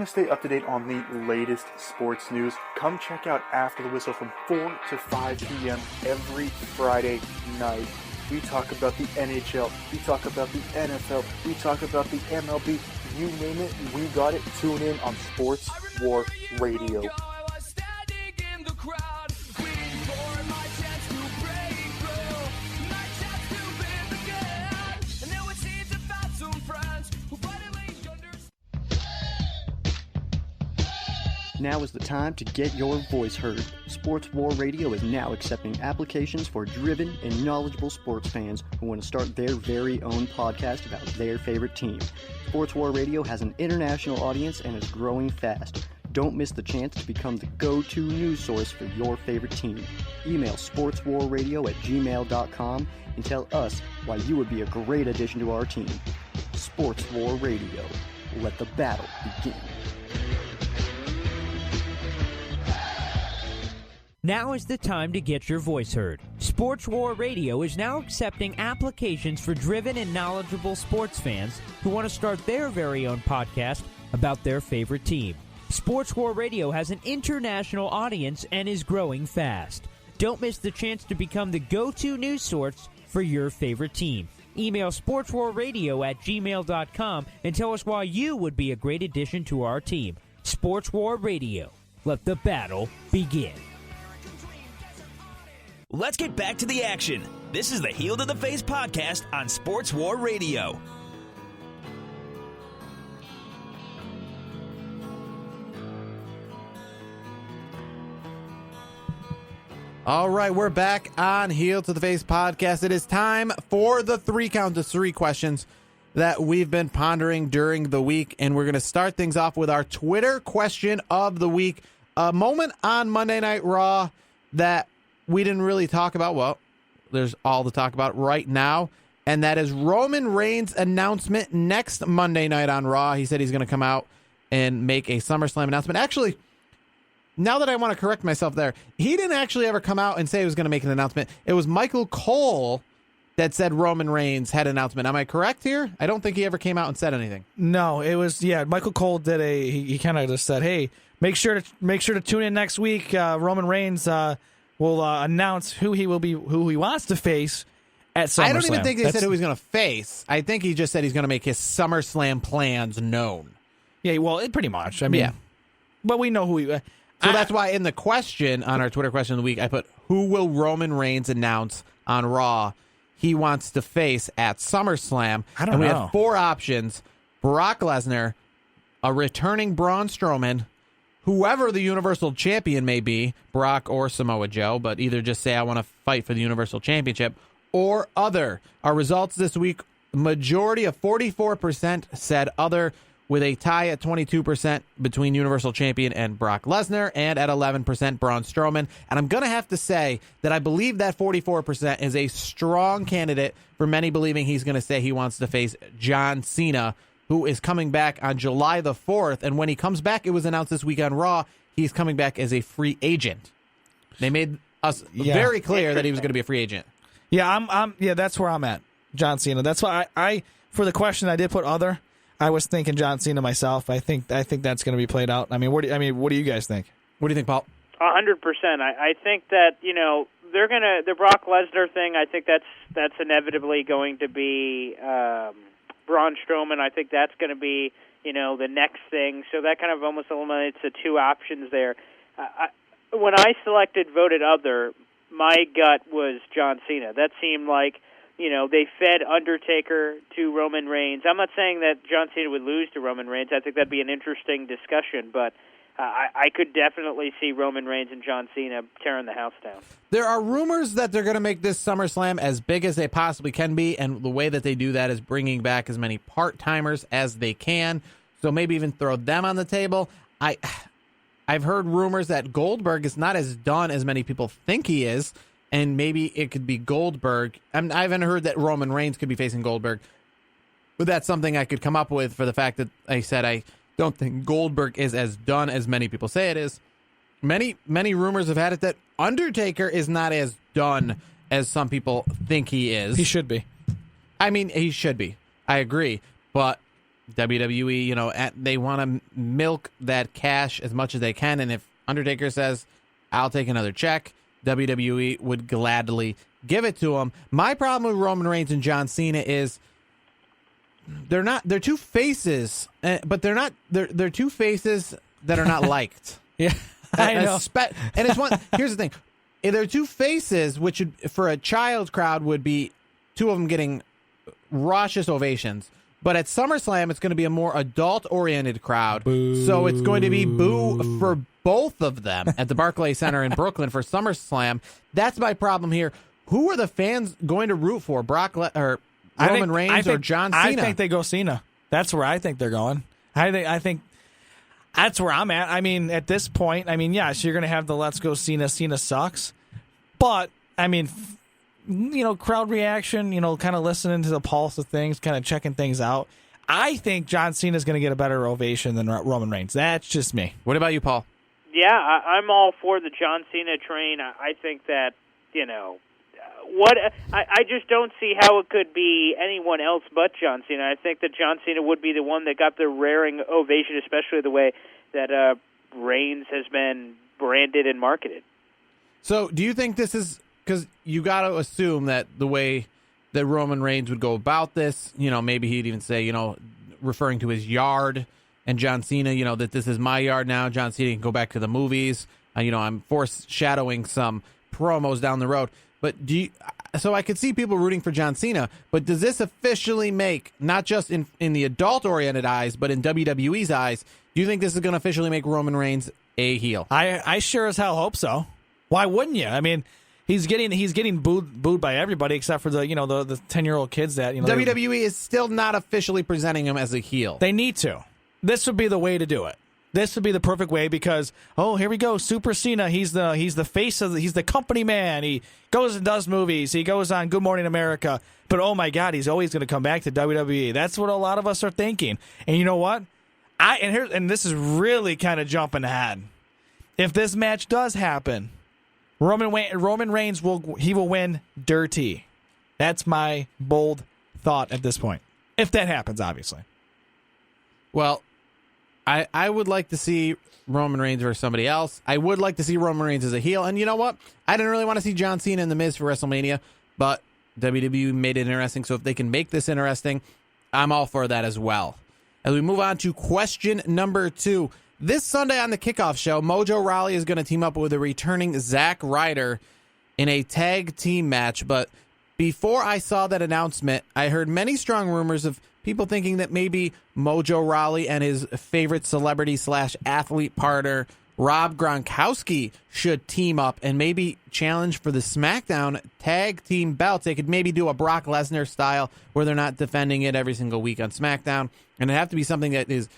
to stay up to date on the latest sports news, come check out After the Whistle from 4 to 5 p.m. every Friday night. We talk about the NHL, we talk about the NFL, we talk about the MLB, you name it, we got it. Tune in on Sports War Radio. Now is the time to get your voice heard. Sports War Radio is now accepting applications for driven and knowledgeable sports fans who want to start their very own podcast about their favorite team. Sports War Radio has an international audience and is growing fast. Don't miss the chance to become the go-to news source for your favorite team. Email sportswarradio@gmail.com and tell us why you would be a great addition to our team. Sports War Radio. Let the battle begin. Now is the time to get your voice heard. Sports War Radio is now accepting applications for driven and knowledgeable sports fans who want to start their very own podcast about their favorite team. Sports War Radio has an international audience and is growing fast. Don't miss the chance to become the go-to news source for your favorite team. Email sportswarradio@gmail.com and tell us why you would be a great addition to our team. Sports War Radio. Let the battle begin. Let's get back to the action. This is the Heel to the Face podcast on Sports War Radio. All right, we're back on Heel to the Face podcast. It is time for the 3 count to 3 questions that we've been pondering during the week, and we're going to start things off with our Twitter question of the week. A moment on Monday Night Raw that we didn't really talk about. Well, there's all to talk about right now, and that is Roman Reigns' announcement next Monday night on Raw. He said he's going to come out and make a SummerSlam announcement. Actually, now that I want to correct myself there, he didn't actually ever come out and say he was going to make an announcement. It was Michael Cole that said Roman Reigns had an announcement. Am I correct here? I don't think he ever came out and said anything. No, it was, Michael Cole did he kind of just said, hey, make sure to tune in next week. Roman Reigns will announce who he wants to face at SummerSlam. I don't even think they said who he's going to face. I think he just said he's going to make his SummerSlam plans known. Yeah, well, pretty much. I mean, yeah. But we know who he... So that's why in the question, on our Twitter question of the week, I put, who will Roman Reigns announce on Raw he wants to face at SummerSlam? I don't know. We have 4 options. Brock Lesnar, a returning Braun Strowman, whoever the Universal Champion may be, Brock or Samoa Joe, but either just say I want to fight for the Universal Championship, or other. Our results this week, majority of 44% said other, with a tie at 22% between Universal Champion and Brock Lesnar, and at 11% Braun Strowman. And I'm going to have to say that I believe that 44% is a strong candidate for many believing he's going to say he wants to face John Cena, who is coming back on July the 4th. And when he comes back, it was announced this week on Raw, he's coming back as a free agent. They made us very clear that he was going to be a free agent. Yeah, that's where I'm at. John Cena. That's why I for the question I did put other. I was thinking John Cena myself. I think that's going to be played out. I mean, what do you guys think? What do you think, Paul? 100%. I think that they're gonna the Brock Lesnar thing. I think that's inevitably going to be Braun Strowman. I think that's going to be the next thing. So that kind of almost eliminates the 2 options there. When I voted other, my gut was John Cena. That seemed like. They fed Undertaker to Roman Reigns. I'm not saying that John Cena would lose to Roman Reigns. I think that'd be an interesting discussion, but I could definitely see Roman Reigns and John Cena tearing the house down. There are rumors that they're going to make this SummerSlam as big as they possibly can be, and the way that they do that is bringing back as many part-timers as they can, so maybe even throw them on the table. I've heard rumors that Goldberg is not as done as many people think he is, and maybe it could be Goldberg. I haven't heard that Roman Reigns could be facing Goldberg, but that's something I could come up with for the fact that I said I don't think Goldberg is as done as many people say it is. Many rumors have had it that Undertaker is not as done as some people think he is. He should be. I mean, he should be. I agree. But WWE, they want to milk that cash as much as they can, and if Undertaker says, I'll take another check, WWE would gladly give it to him. My problem with Roman Reigns and John Cena is they're two faces, but they're two faces that are not liked. Yeah, I know. And it's one. Here's the thing: they're two faces, which for a child crowd would be two of them getting raucous ovations. But at SummerSlam, it's going to be a more adult-oriented crowd, so it's going to be boo for both of them at the Barclays Center in Brooklyn for SummerSlam. That's my problem here. Who are the fans going to root for? Roman Reigns or John Cena? I think they go Cena. That's where I think they're going. I think that's where I'm at. I mean, at this point, yes, you're going to have the Let's Go Cena. Cena sucks. But, crowd reaction, kind of listening to the pulse of things, kind of checking things out. I think John Cena is going to get a better ovation than Roman Reigns. That's just me. What about you, Paul? Yeah, I'm all for the John Cena train. I think that, I just don't see how it could be anyone else but John Cena. I think that John Cena would be the one that got the raring ovation, especially the way that Reigns has been branded and marketed. So do you think this is, because you got to assume that the way that Roman Reigns would go about this, maybe he'd even say, referring to his yard, and John Cena, that this is my yard now. John Cena can go back to the movies. I'm foreshadowing some promos down the road. But so I could see people rooting for John Cena, but does this officially make, not just in the adult-oriented eyes, but in WWE's eyes, do you think this is going to officially make Roman Reigns a heel? I sure as hell hope so. Why wouldn't you? He's getting booed by everybody except for the 10-year-old kids that WWE is still not officially presenting him as a heel. They need to. This would be the way to do it. This would be the perfect way because here we go, Super Cena. He's the face of he's the company man. He goes and does movies. He goes on Good Morning America. But oh my God, he's always going to come back to WWE. That's what a lot of us are thinking. And you know what? And this is really kind of jumping ahead. If this match does happen, Roman Reigns will win dirty. That's my bold thought at this point. If that happens, obviously. Well, I would like to see Roman Reigns versus somebody else. I would like to see Roman Reigns as a heel. And you know what? I didn't really want to see John Cena and The Miz for WrestleMania, but WWE made it interesting. So if they can make this interesting, I'm all for that as well. As we move on to question number 2. This Sunday on the kickoff show, Mojo Rawley is going to team up with a returning Zack Ryder in a tag team match. But before I saw that announcement, I heard many strong rumors of people thinking that maybe Mojo Rawley and his favorite celebrity/athlete partner, Rob Gronkowski, should team up and maybe challenge for the SmackDown tag team belts. They could maybe do a Brock Lesnar style where they're not defending it every single week on SmackDown. And it'd have to be something that is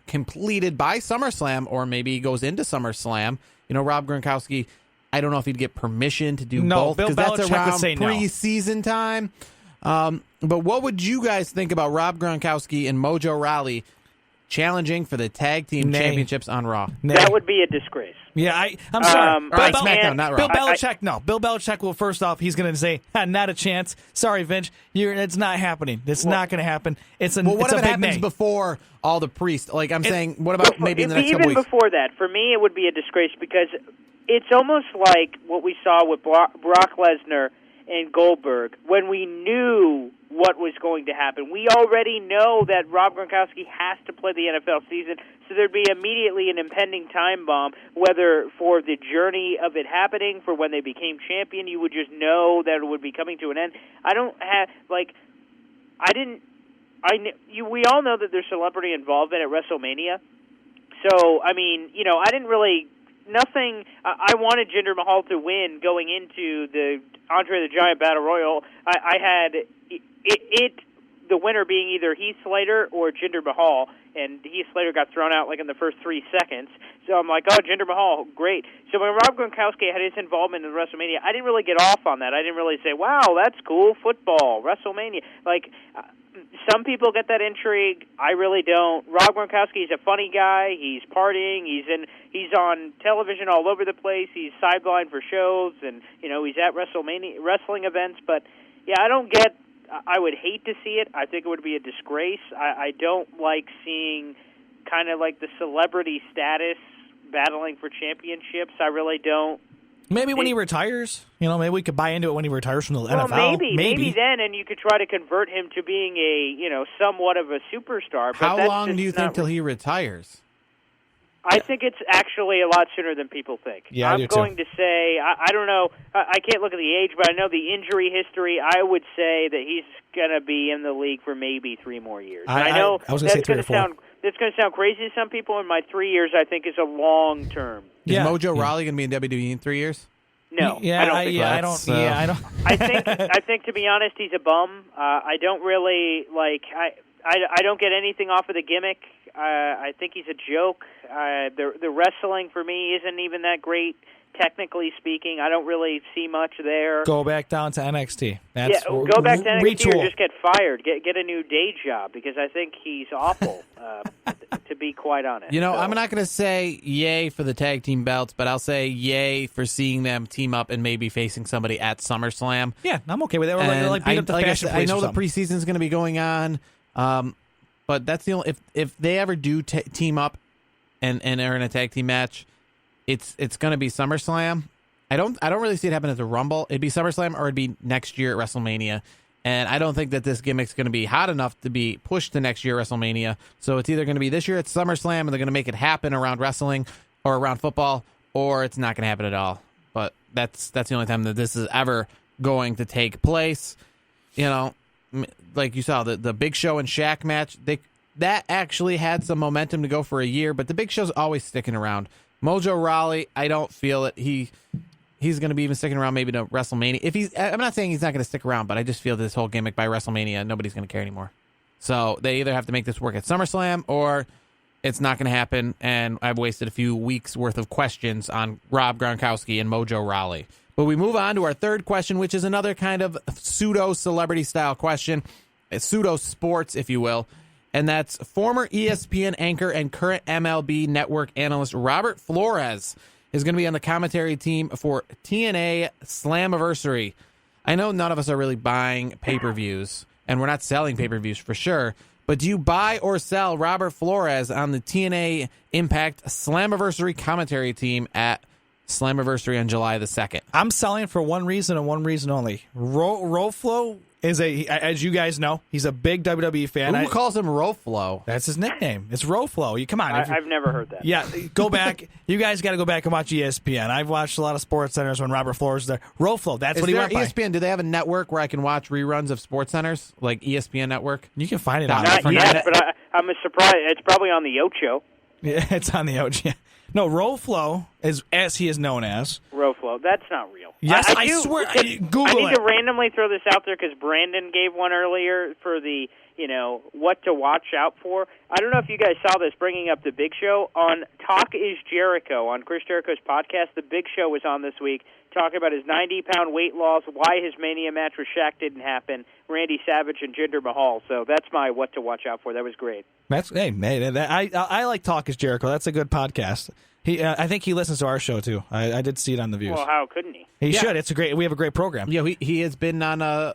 completed by SummerSlam or maybe goes into SummerSlam. Rob Gronkowski, I don't know if he'd get permission to do both because that's around preseason time. But what would you guys think about Rob Gronkowski and Mojo Rawley challenging for the tag team championships on Raw? That would be a disgrace. Yeah, I'm sorry. SmackDown, not Raw. Bill Belichick, no. Bill Belichick will, first off, he's going to say, not a chance. Sorry, Vince. It's not happening. It's not going to happen. What if it happens before all the priests? Like I'm saying, what about maybe in the next couple weeks? Even before that, for me, it would be a disgrace because it's almost like what we saw with Brock Lesnar and Goldberg when we knew what was going to happen. We already know that Rob Gronkowski has to play the NFL season, so there'd be immediately an impending time bomb, whether for the journey of it happening, for when they became champion, you would just know that it would be coming to an end. We all know that there's celebrity involvement at WrestleMania, so, I didn't really... Nothing. I wanted Jinder Mahal to win going into the Andre the Giant Battle Royal. I had the winner being either Heath Slater or Jinder Mahal, and Heath Slater got thrown out in the first 3 seconds. So I'm like, Jinder Mahal, great. So when Rob Gronkowski had his involvement in WrestleMania, I didn't really get off on that. I didn't really say, wow, that's cool, football, WrestleMania. Some people get that intrigue. I really don't. Rob Gronkowski is a funny guy. He's partying. He's on television all over the place. He's sidelined for shows, and he's at WrestleMania wrestling events. But yeah, I don't get I would hate to see it. I think it would be a disgrace. I don't like seeing kind of like the celebrity status battling for championships. I really don't. Maybe when he retires, maybe we could buy into it when he retires from the NFL. Maybe then, and you could try to convert him to being a, somewhat of a superstar. But how long do you think till he retires? I think it's actually a lot sooner than people think. Yeah, I'm going to say, I don't know, I can't look at the age, but I know the injury history. I would say that he's going to be in the league for maybe 3 more years. I know I was going to say 3 or 4. That's going to sound crazy to some people, and my 3 years, I think, is a long term. Is Mojo Rawley going to be in WWE in 3 years? No, I don't think so. I think, to be honest, he's a bum. I don't really like. I don't get anything off of the gimmick. I think he's a joke. The wrestling for me isn't even that great, technically speaking. I don't really see much there. Go back down to NXT. Go back to NXT retool. or just get fired. Get a new day job because I think he's awful. To be quite honest, I'm not going to say yay for the tag team belts, but I'll say yay for seeing them team up and maybe facing somebody at SummerSlam. Yeah, I'm okay with that. Or beat up the Fashion Police. I know the preseason is going to be going on. But that's the only if they ever do team up and are in a tag team match, it's going to be SummerSlam. I don't really see it happen at the Rumble. It'd be SummerSlam or it'd be next year at WrestleMania. And I don't think that this gimmick's going to be hot enough to be pushed to next year at WrestleMania. So it's either going to be this year at SummerSlam and they're going to make it happen around wrestling or around football, or it's not going to happen at all. But that's the only time that this is ever going to take place. Like you saw, the Big Show and Shaq match, that actually had some momentum to go for a year, but the Big Show's always sticking around. Mojo Rawley, I don't feel it. He's going to be even sticking around maybe to WrestleMania. I'm not saying he's not going to stick around, but I just feel this whole gimmick by WrestleMania, nobody's going to care anymore. So they either have to make this work at SummerSlam or it's not going to happen, and I've wasted a few weeks' worth of questions on Rob Gronkowski and Mojo Rawley. But we move on to our third question, which is another kind of pseudo-celebrity style question, pseudo-sports, if you will, and that's former ESPN anchor and current MLB Network analyst Robert Flores is going to be on the commentary team for TNA Slammiversary. I know none of us are really buying pay-per-views, and we're not selling pay-per-views for sure, but do you buy or sell Robert Flores on the TNA Impact Slammiversary commentary team at Slammiversary on July the 2nd? I'm selling for one reason and one reason only. Roflo is as you guys know, he's a big WWE fan. Who calls him Roflo? That's his nickname. It's Roflo. Come on. I've never heard that. Yeah, go back. You guys got to go back and watch ESPN. I've watched a lot of Sports Centers when Robert Flores is there. Roflo, that's what he went by. ESPN, do they have a network where I can watch reruns of Sports Centers, like ESPN Network? You can find it on Not yet, but I'm surprised. It's probably on the Ocho. Yeah, it's on the Ocho. No, Roflo, as he is known as. Roflo, that's not real. Yes, I swear. Google it. I need to randomly throw this out there because Brandon gave one earlier for the, what to watch out for. I don't know if you guys saw this, bringing up the Big Show. On Talk is Jericho, on Chris Jericho's podcast, the Big Show was on this week, talking about his 90-pound weight loss, why his Mania match with Shaq didn't happen, Randy Savage and Jinder Mahal. So that's my what to watch out for. That was great. I like Talk is Jericho. That's a good podcast. I think he listens to our show too. I did see it on the Views. Well, how couldn't he? He should. It's we have a great program. Yeah, he has been on a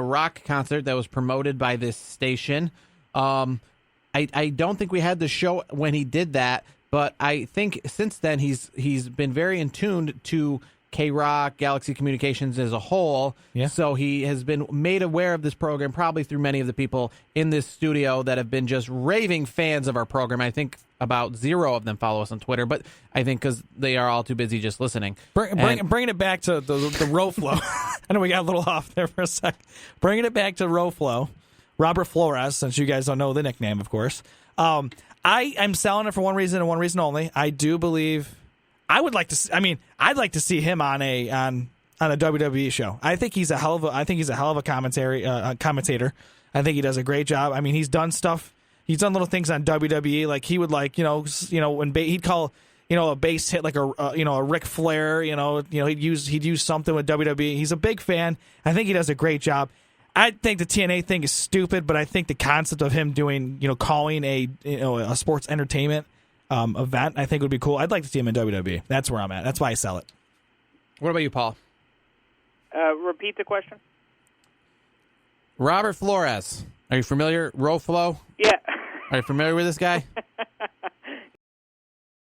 rock concert that was promoted by this station. I don't think we had the show when he did that, but I think since then he's been very in tune to K-Rock, Galaxy Communications as a whole. Yeah. So he has been made aware of this program probably through many of the people in this studio that have been just raving fans of our program. I think about 0 of them follow us on Twitter, but I think because they are all too busy just listening. Bringing it back to the Roflo. I know we got a little off there for a sec. Bringing it back to Roflo, Robert Flores, since you guys don't know the nickname, of course. I am selling it for one reason and one reason only. I do believe I'd like to see him on a WWE show. I think he's a hell of a commentator. I think he does a great job. I mean, he's done stuff. He's done little things on WWE, like he would when he'd call a base hit like a Ric Flair. He'd use something with WWE. He's a big fan. I think he does a great job. I think the TNA thing is stupid, but I think the concept of him doing calling a sports entertainment event, I think would be cool. I'd like to see him in WWE. That's where I'm at. That's why I sell it. What about you, Paul? Repeat the question. Robert Flores. Are you familiar? Roflo? Yeah. Are you familiar with this guy?